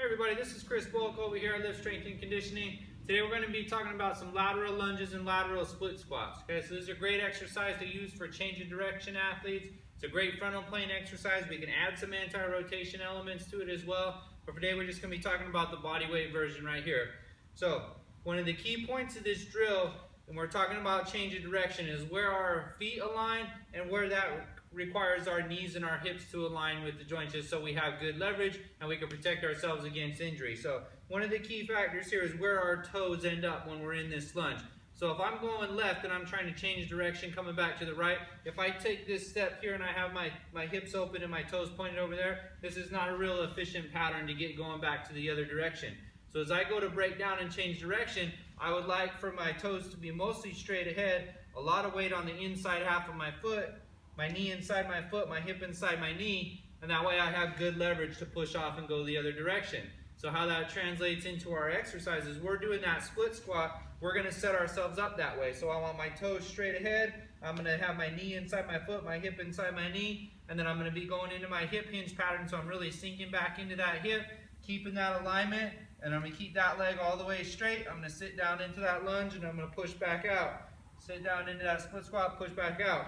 Hey everybody, this is Chris Bullock over here at Lift Strength and Conditioning. Today we're going to be talking about some lateral lunges and lateral split squats. Okay, so this is a great exercise to use for change of direction athletes. It's a great frontal plane exercise. We can add some anti-rotation elements to it as well. But today we're just going to be talking about the body weight version right here. So one of the key points of this drill, when we're talking about change of direction, is where our feet align and where that requires our knees and our hips to align with the joints, just so we have good leverage and we can protect ourselves against injury. So one of the key factors here is where our toes end up when we're in this lunge. So if I'm going left and I'm trying to change direction coming back to the right, if I take this step here and I have my hips open and my toes pointed over there, this is not a real efficient pattern to get going back to the other direction. So as I go to break down and change direction, I would like for my toes to be mostly straight ahead, a lot of weight on the inside half of my foot, my knee inside my foot, my hip inside my knee, and that way I have good leverage to push off and go the other direction. So how that translates into our exercises, we're doing that split squat, we're going to set ourselves up that way. So I want my toes straight ahead, I'm going to have my knee inside my foot, my hip inside my knee, and then I'm going to be going into my hip hinge pattern, so I'm really sinking back into that hip, keeping that alignment, and I'm going to keep that leg all the way straight. I'm going to sit down into that lunge, and I'm going to push back out. Sit down into that split squat, push back out.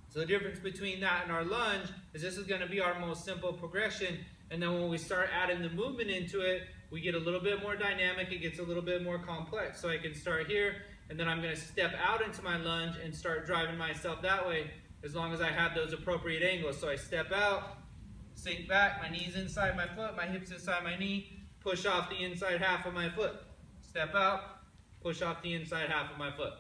So the difference between that and our lunge is this is going to be our most simple progression, and then when we start adding the movement into it, we get a little bit more dynamic, it gets a little bit more complex. So I can start here, and then I'm going to step out into my lunge and start driving myself that way, as long as I have those appropriate angles. So I step out, sink back, my knees inside my foot, my hips inside my knee, push off the inside half of my foot. Step out, push off the inside half of my foot.